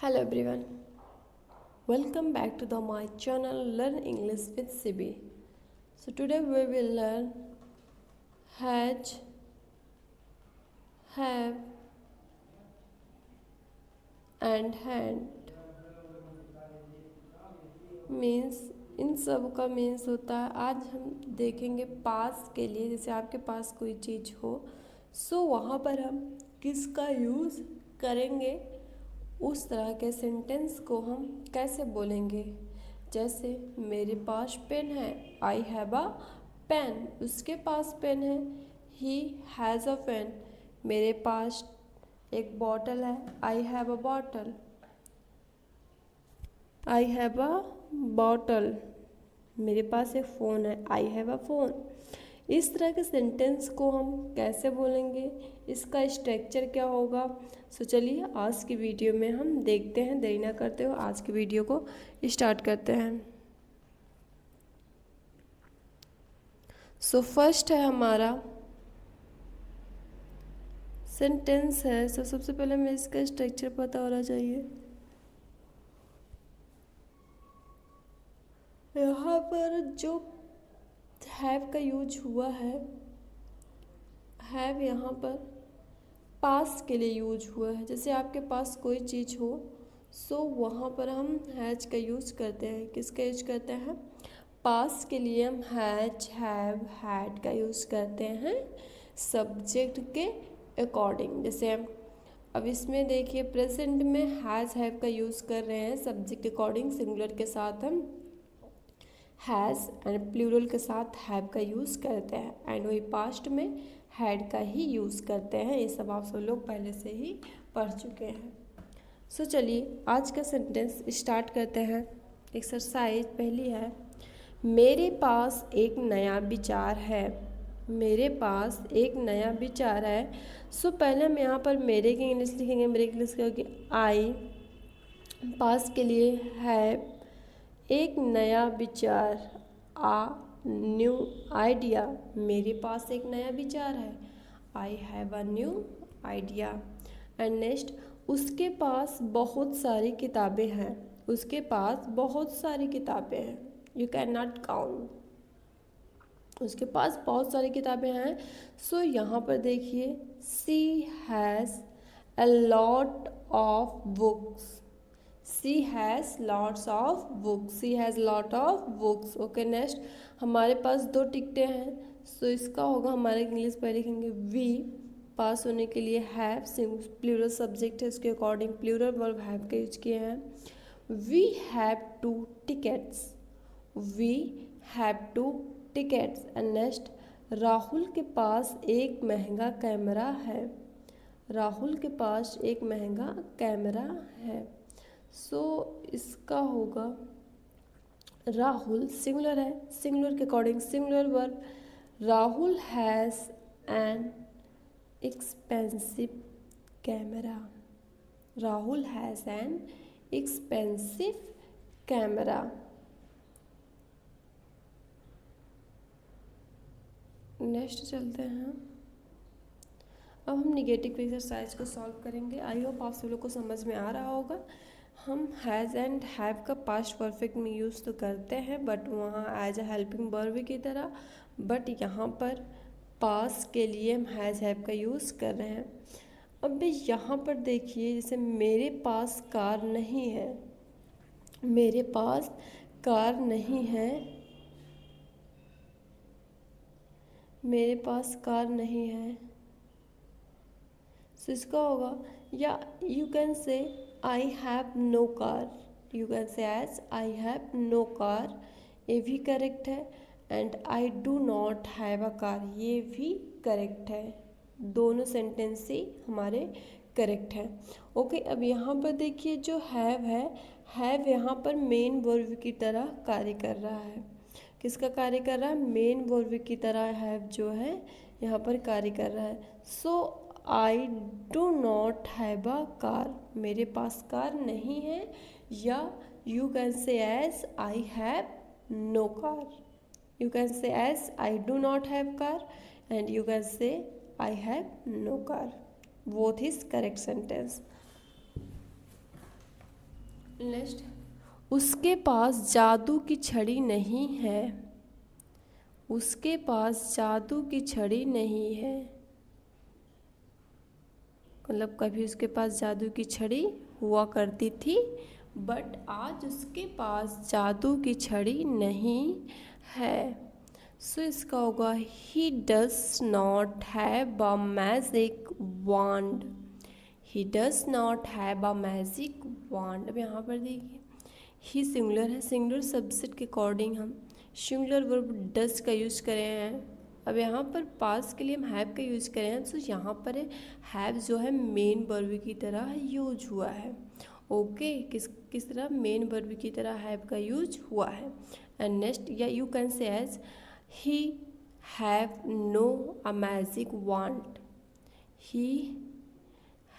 Hello everyone, welcome back to my channel Learn English with CB. So today we will learn has, have and hand. Means in सब का means होता है। आज हम देखेंगे पास के लिए, जैसे आपके पास कोई चीज़ हो सो वहाँ पर हम किसका यूज़ करेंगे, उस तरह के सेंटेंस को हम कैसे बोलेंगे। जैसे मेरे पास पेन है, आई हैव अ पेन, उसके पास पेन है, ही हैज़ अ पेन। मेरे पास एक बॉटल है, आई have a bottle, I have a bottle. मेरे पास एक फ़ोन है, आई हैव अ फ़ोन। इस तरह के सेंटेंस को हम कैसे बोलेंगे, इसका स्ट्रक्चर क्या होगा। सो चलिए आज की वीडियो में हम देखते हैं। देरी ना करते हुए आज की वीडियो को स्टार्ट करते हैं। सो फर्स्ट है हमारा सेंटेंस है। सबसे पहले हमें इसका स्ट्रक्चर पता होना चाहिए। यहाँ पर जो हैव का यूज हुआ है, हैव यहाँ पर पास के लिए यूज हुआ है। जैसे आपके पास कोई चीज़ हो सो वहाँ पर हम हैज का यूज़ करते हैं। किसका यूज करते हैं? पास के लिए हम हैज, हैव, हैड का यूज़ करते हैं सब्जेक्ट के अकॉर्डिंग। जैसे अब इसमें देखिए प्रेजेंट में हैज़, हैव का यूज़ कर रहे हैं सब्जेक्ट के अकॉर्डिंग। सिंगुलर के साथ हम हैज़ एंड प्लूरल के साथ हैव का यूज़ करते हैं, एंड वही पास्ट में हैड का ही यूज़ करते हैं। ये सब आप सब लोग पहले से ही पढ़ चुके हैं। सो चलिए आज का सेंटेंस स्टार्ट करते हैं। एक्सरसाइज पहली है, मेरे पास एक नया विचार है। मेरे पास एक नया विचार है। सो पहले हम यहाँ पर मेरे की इंग्लिश लिखेंगे। मेरे की इंग्लिश क्या होगी? आई। पास के लिए है एक नया विचार, आ न्यू आइडिया। मेरे पास एक नया विचार है, आई have a new idea. And next, उसके पास बहुत सारी किताबें हैं। उसके पास बहुत सारी किताबें हैं, यू कैन नॉट काउंट। उसके पास बहुत सारी किताबें हैं। सो यहाँ पर देखिए she has a lot of books. She has lots of books. She has lot of books. Okay, next हमारे पास दो टिकटें हैं। सो इसका होगा, हमारे इंग्लिश पर लिखेंगे वी। पास होने के लिए हैव, प्लूरल सब्जेक्ट है, उसके अकॉर्डिंग प्लूरल वर्ब हैव का यूज किए हैं। We have two tickets. We have two tickets. And next, Rahul के पास एक महंगा कैमरा है। राहुल के पास एक महंगा कैमरा है। सो इसका होगा राहुल, सिंगुलर है, सिंगुलर के according singular verb, Rahul has an expensive camera. Rahul has an expensive camera. Next चलते हैं। अब हम निगेटिव एक्सरसाइज को सॉल्व करेंगे। आई होप आप सब लोग को समझ में आ रहा होगा। हम हैज़ एंड हैव का पास्ट परफेक्ट में यूज़ तो करते हैं, बट वहाँ एज अ हेल्पिंग वर्ब की तरह। बट यहाँ पर पास के लिए हम हैज़ हैव का यूज़ कर रहे हैं। अब यहाँ पर देखिए, जैसे मेरे पास कार नहीं है। मेरे पास कार नहीं है। मेरे पास कार नहीं है। सो इसका होगा, या you can say I have no car. You can say as I have no car, ये भी करेक्ट है। And I do not have a car, ये भी करेक्ट है। दोनों सेंटेंस ही हमारे करेक्ट है। ओके, अब यहाँ पर देखिए जो हैव है, हैव यहाँ पर मेन वर्ब की तरह कार्य कर रहा है। किसका कार्य कर रहा है? मेन वर्ब की तरह हैव जो है यहाँ पर कार्य कर रहा है। So I do not have a car, मेरे पास कार नहीं है। या you can say as I have no car. You can say as I do not have car, and you can say I have no car. Both is correct sentence. Next, उसके पास जादू की छड़ी नहीं है। उसके पास जादू की छड़ी नहीं है, मतलब कभी उसके पास जादू की छड़ी हुआ करती थी, बट आज उसके पास जादू की छड़ी नहीं है। सो इसका होगा he does not have a magic wand. He does not have a magic wand. अब यहाँ पर देखिए ही सिंगुलर है, सिंगुलर सब्जेक्ट के अकॉर्डिंग हम सिंगुलर वर्ब डज का यूज़ करे हैं। अब यहाँ पर पास के लिए हम हैव का यूज़ करें हैं, तो यहाँ पर हैव जो है मेन वर्ब की तरह यूज हुआ है। ओके, किस तरह मेन वर्ब की तरह हैव का यूज हुआ है। एंड नेक्स्ट, या you can say as he have no a magic wand. He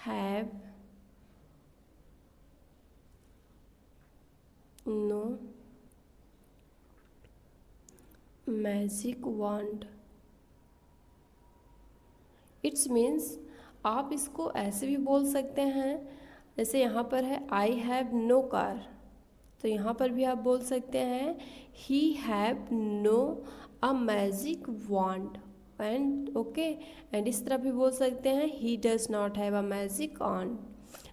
have no magic wand. It's means आप इसको ऐसे भी बोल सकते हैं, जैसे यहाँ पर है आई हैव नो कार, तो यहाँ पर भी आप बोल सकते हैं he have no a magic wand. And okay, and इस तरह भी बोल सकते हैं he does not have a magic wand.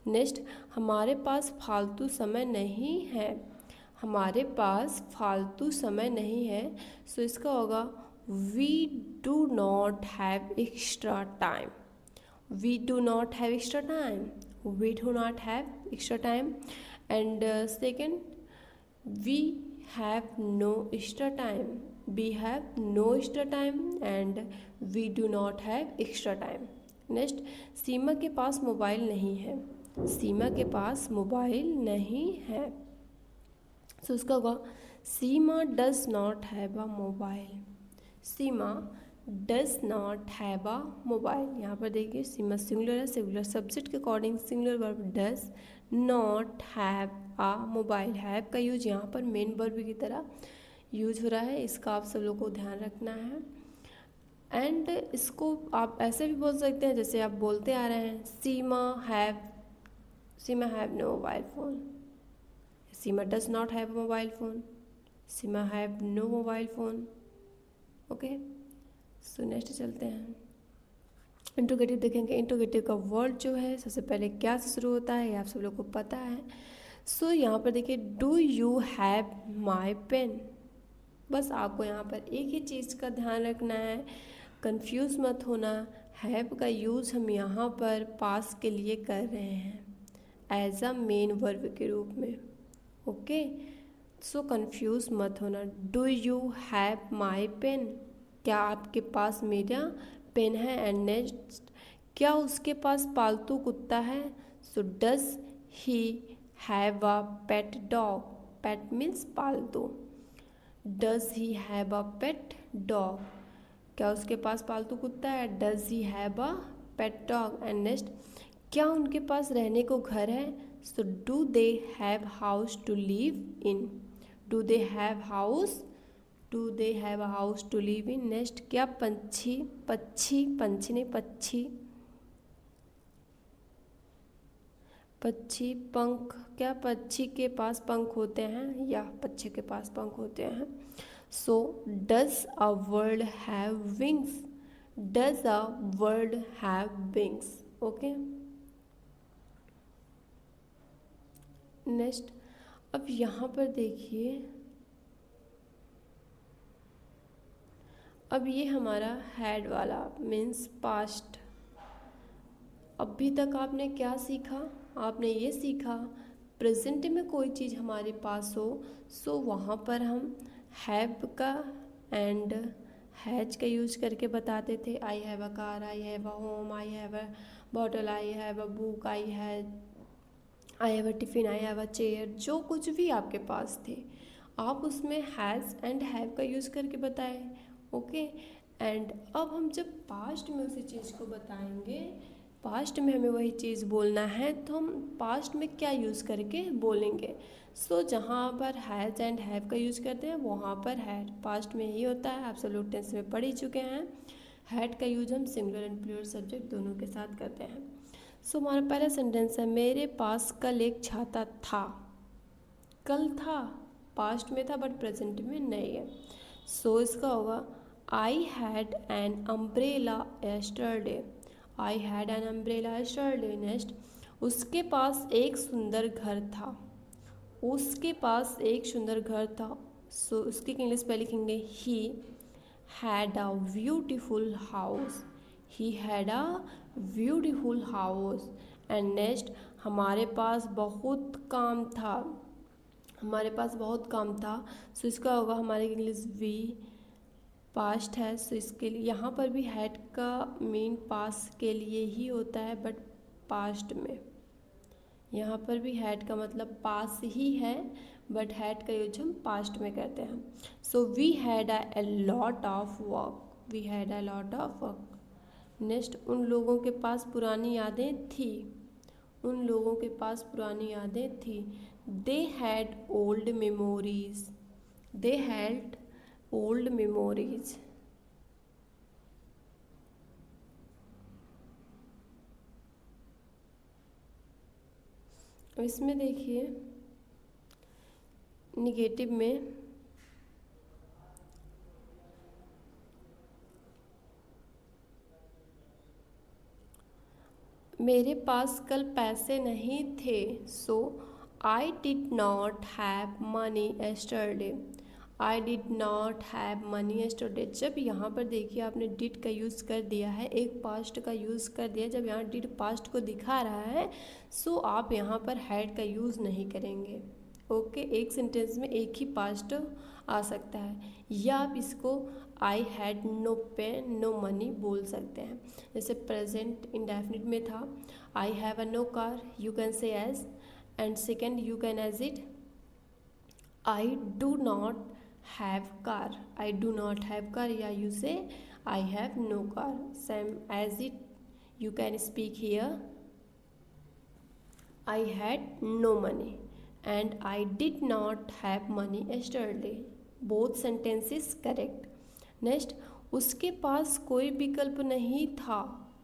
Next, हमारे पास फालतू समय नहीं है। हमारे पास फालतू समय नहीं है, सो इसका होगा we do not have extra time. We do not have extra time. We do not have extra time. And second, we have no extra time. We have no extra time and we do not have extra time. Next, Seema के पास mobile नहीं है। सीमा के पास mobile नहीं है, so उसका होगा Seema does not have a mobile. Seema does not have a mobile. यहाँ पर देखिए सीमा सिंगुलर है, सिंगुलर सब्जेक्ट के according singular verb does not have a mobile. Have का यूज यहाँ पर मेन वर्ब की तरह यूज हो रहा है, इसका आप सब लोग को ध्यान रखना है। एंड इसको आप ऐसे भी बोल सकते हैं जैसे आप बोलते आ रहे हैं Seema have no mobile phone. Seema does not have mobile phone. Seema have no mobile phone. Okay, so next चलते हैं, इंट्रोगेटिव देखेंगे। इंट्रोगेटिव का वर्ड जो है सबसे पहले क्या से शुरू होता है, ये आप सब लोग को पता है। सो यहाँ पर देखिए do you have my pen. बस आपको यहाँ पर एक ही चीज़ का ध्यान रखना है, कंफ्यूज मत होना। हैव का यूज़ हम यहाँ पर पास के लिए कर रहे हैं एज अ मेन वर्ब के रूप में। ओके, सो कंफ्यूज मत होना। Do you have my pen, क्या आपके पास मेरा पेन है। एंड नेक्स्ट, क्या उसके पास पालतू कुत्ता है। So does he have a pet dog. Pet means पालतू। Does he have a pet dog, क्या उसके पास पालतू कुत्ता है। Does he have a pet dog. And next, क्या उनके पास रहने को घर है। So do they have house to live in. Do they have house, do they have a house to live in. Next, क्या पंछी नहीं पक्षी पंख, क्या पक्षी के पास पंख होते हैं, या पक्षी के पास पंख होते हैं। So does a word have wings. Does a word have wings. Okay, next, अब यहाँ पर देखिए, अब ये हमारा हैड वाला मीन्स पास्ट। अभी तक आपने क्या सीखा, आपने ये सीखा प्रेजेंट में कोई चीज़ हमारे पास हो, सो वहाँ पर हम हैव का एंड हैज का यूज करके बताते थे। आई have a car, I have a home, I have a bottle, I have a book, I have a tiffin, I have a chair. जो कुछ भी आपके पास थे आप उसमें हैज़ एंड हैव का यूज़ करके बताए। ओके, एंड अब हम जब पास्ट में उसी चीज़ को बताएंगे, पास्ट में हमें वही चीज़ बोलना है, तो हम पास्ट में क्या यूज़ करके बोलेंगे। सो जहाँ पर हैज़ एंड हैव का यूज़ करते हैं वहाँ पर हैड, पास्ट में ही होता है। आप सब लोग टेंस में पढ़ ही चुके हैं। हैड का यूज हम सिंगुलर एंड प्लूरल सब्जेक्ट दोनों के साथ करते हैं। सो हमारा पहला सेंटेंस है मेरे पास कल एक छाता था। कल था, पास्ट में था बट प्रेजेंट में नहीं है। सो इसका होगा I had an umbrella yesterday. I had an umbrella yesterday. Next, उसके पास एक सुंदर घर था। उसके पास एक सुंदर घर था। सो उसकी इंग्लिश पे लिखेंगे he had a beautiful house. He had a beautiful house. And next, हमारे पास बहुत काम था। हमारे पास बहुत काम था। सो इसका होगा हमारे इंग्लिश वी पास्ट है। सो इसके लिए यहाँ पर भी हैड का मीन पास्ट के लिए ही होता है बट पास्ट में। यहाँ पर भी हैड का मतलब पास ही है बट हैड का यूज हम पास्ट में करते हैं। So we had a lot of work. We had a lot of work. Next, उन लोगों के पास पुरानी यादें थी। उन लोगों के पास पुरानी यादें थी। They had old memories. They had old memories. इसमें देखिए निगेटिव में मेरे पास कल पैसे नहीं थे। So I did not have money yesterday. I did not have money yesterday. जब यहाँ पर देखिए आपने डिड का यूज़ कर दिया है, एक पास्ट का यूज़ कर दिया। जब यहाँ डिड पास्ट को दिखा रहा है सो आप यहाँ पर हैड का यूज़ नहीं करेंगे। ओके, एक सेंटेंस में एक ही पास्ट आ सकता है, या आप इसको I had no pen no money बोल सकते हैं। जैसे प्रेजेंट इंडेफिनिट में था I have a no car, you can say as. And second you can as it I do not have car. I do not have car, या you say I have no car. Same as it you can speak here I had no money and I did not have money yesterday. Both sentences correct. Next, उसके पास कोई विकल्प नहीं था।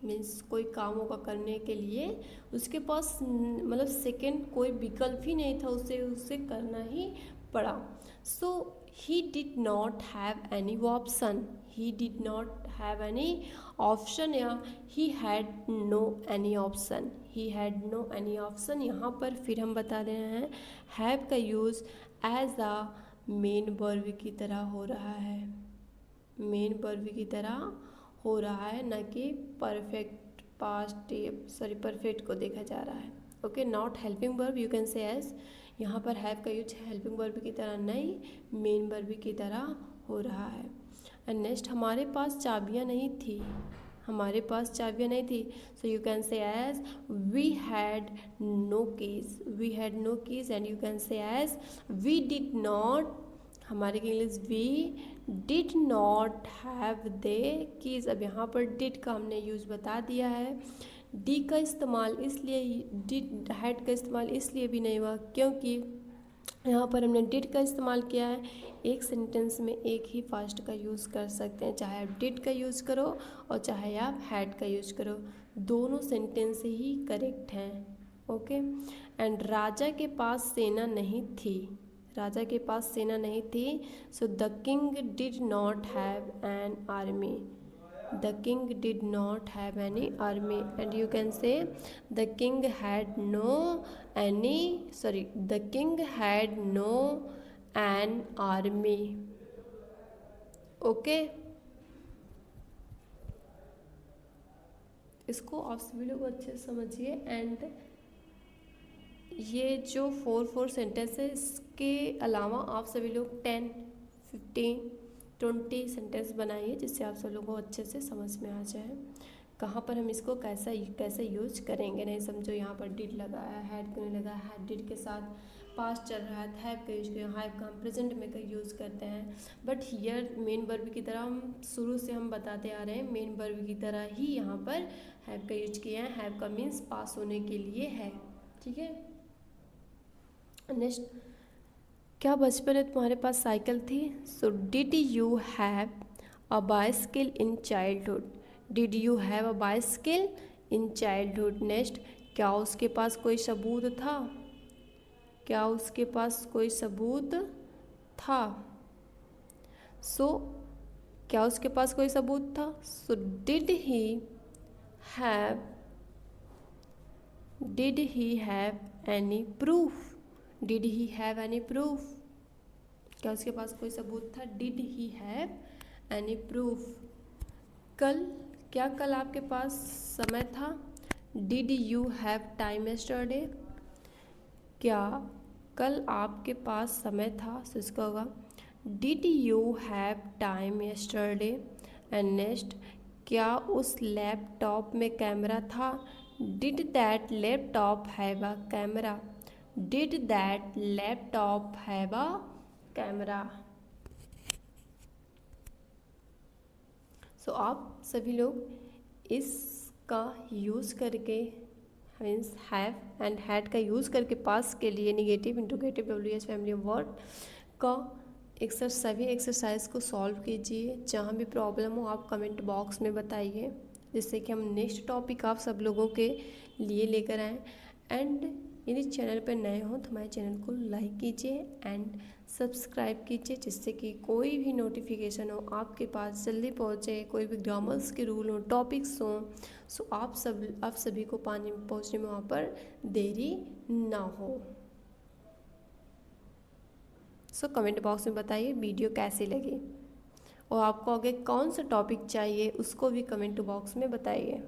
Means कोई कामों का करने के लिए उसके पास मतलब सेकेंड कोई विकल्प ही नहीं था, उसे करना ही पड़ा। सो he did not have any option. He did not have any option या he had no any option. He had no any option। यहाँ पर फिर हम बता रहे हैं have का यूज़ एज आ मेन वर्ब की तरह हो रहा है। मेन वर्ब की तरह हो रहा है, न कि परफेक्ट पास्ट सॉरी परफेक्ट को देखा जा रहा है। Okay, not helping verb you can say as. यहाँ पर हैव का यूज हेल्पिंग वर्ब की तरह नहीं, मेन वर्ब की तरह हो रहा है। एंड नेक्स्ट, हमारे पास चाबियाँ नहीं थी। हमारे पास चाबियाँ नहीं थी। So you can say as we had no keys. We had no keys. And you can say as we did not, हमारे English we did not have the keys. अब यहाँ पर डिड का हमने यूज़ बता दिया है। डी का इस्तेमाल इसलिए, डिड हैड का इस्तेमाल इसलिए भी नहीं हुआ क्योंकि यहाँ पर हमने डिड का इस्तेमाल किया है। एक सेंटेंस में एक ही पास्ट का यूज़ कर सकते हैं, चाहे आप डिड का यूज़ करो और चाहे आप हैड का यूज़ करो, दोनों सेंटेंस ही करेक्ट हैं। ओके, एंड राजा के पास सेना नहीं थी। राजा के पास सेना नहीं थी। So the king did not have an army. The king did not have any army। and you can say the king had no any, sorry, the king had no an army। okay, इसको आप सभी लोग अच्छे से समझिए। And ये जो 4 sentence है इसके अलावा आप सभी लोग 10, 15, 20 सेंटेंस बनाइए जिससे आप सब लोगों को अच्छे से समझ में आ जाए कहाँ पर हम इसको कैसे यूज करेंगे। नहीं समझो यहाँ पर डिड लगा है, हैड क्यों नहीं लगा है, डिड के साथ पास्ट चल रहा है, हैव का यूज किया, हैव का हम प्रेजेंट में का यूज़ करते हैं। बट हियर मेन वर्ब की तरह हम शुरू से हम बताते आ रहे हैं, मेन वर्ब की तरह ही यहाँ पर हैव का यूज किया है। हैव का मीन्स पास होने के लिए है। ठीक है, नेक्स्ट, क्या बचपन में तुम्हारे पास साइकिल थी। So did you have a bicycle in childhood. Did you have a bicycle in childhood. Next, क्या उसके पास कोई सबूत था। क्या उसके पास कोई सबूत था? सो क्या उसके पास कोई सबूत था? So have did he have any proof? Did he have any proof? क्या उसके पास कोई सबूत था? Did he have any proof? क्या कल आपके पास समय था? Did you have time yesterday? क्या कल आपके पास समय था? सो इसका होगा did you have time yesterday? And next, क्या उस लैपटॉप में कैमरा था? Did that laptop have a camera? Did that laptop have a camera? So आप सभी लोग इसका यूज़ करके मीन्स हैव एंड हैड का यूज़ करके पास के लिए negative interrogative WH family word का सभी एक्सरसाइज को सॉल्व कीजिए। जहाँ भी प्रॉब्लम हो आप कमेंट बॉक्स में बताइए, जिससे कि हम नेक्स्ट टॉपिक आप सब लोगों के लिए लेकर आएँ। एंड यदि चैनल पर नए हो तो हमारे चैनल को लाइक कीजिए एंड सब्सक्राइब कीजिए, जिससे कि कोई भी नोटिफिकेशन हो आपके पास जल्दी पहुँचे, कोई भी ग्रामर्स के रूल हो, टॉपिक्स हो, सो आप सभी को पहुँचने में वहाँ पर देरी ना हो। सो कमेंट बॉक्स में बताइए वीडियो कैसी लगी और आपको आगे कौन सा टॉपिक चाहिए उसको भी कमेंट बॉक्स में बताइए।